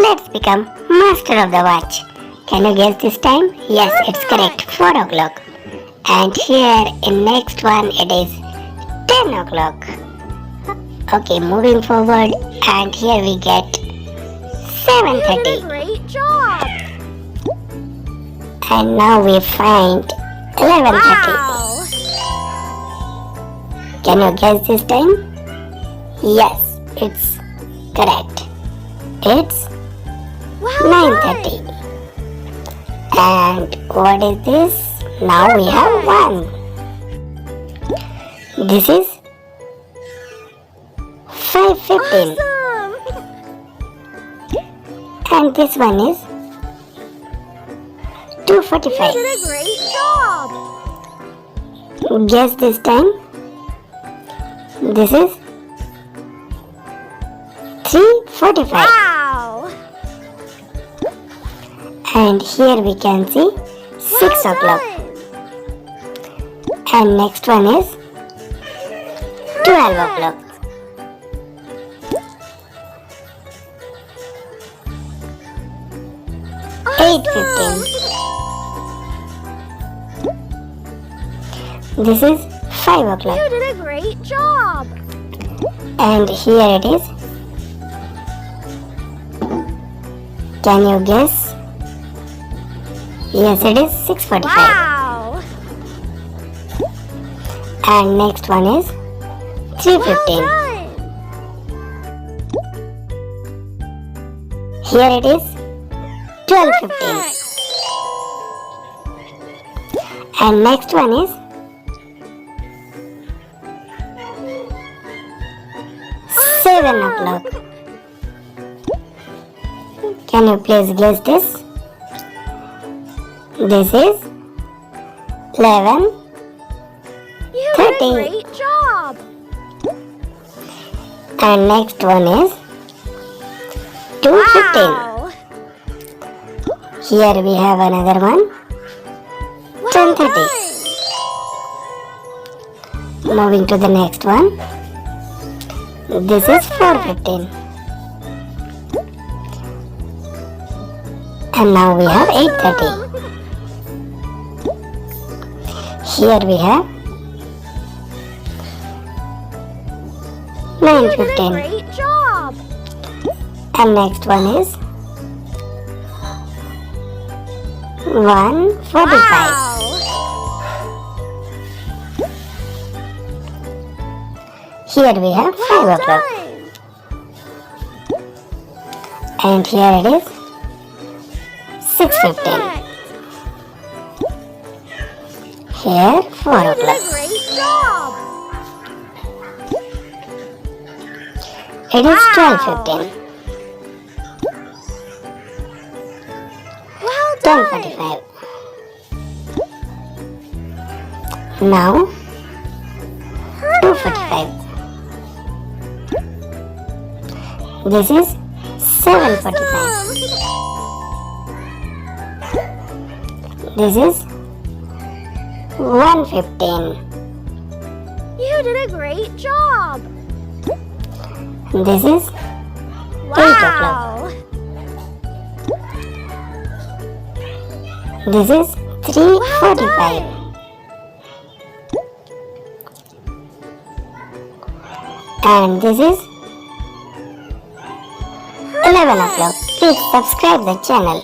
Let's become master of the watch. Can you guess this time? Yes, it's correct. 4 o'clock. And here in next one it is 10 o'clock. Okay, moving forward, and here we get 7:30. Great job! And now we find 11:30. Wow! Can you guess this time? Yes, it's correct. It's Well 9:30. And what is this? Now we have 1. This is 5:15. Awesome! And this one is You 2:45. did a great job! Guess this time. This is 3:45. Wow! And here we can see 6 Well o'clock. done. And next one is 12 o'clock. Awesome. 8:15. This is 5 o'clock. You did a great job! And here it is. Can you guess? Yes, it is 6:45. Wow! And next one is 3:15. Well Here it is 12:15. done! And next one is 7 o'clock. Can you please guess this? This is 11. You did a 30. great job! And next one is 2:15. Wow! Here we have another one. Well 10:30. done. Moving to the next one. This is 4:15. And now we have 8:30. Here we have You did a 9:15. great job! And next one is 1:45. Wow! Here we have 5 Well o'clock. done! And here it is 6:15. Perfect. Here 4 You did a o'clock. great job! It is Wow. 12:15. Well done! 10:45. Now 2:45. This is 7:45. This is 1:15. You did a great job! This is 8 o'clock. Wow! This is 3:45. And this is 11 o'clock. Please subscribe the channel.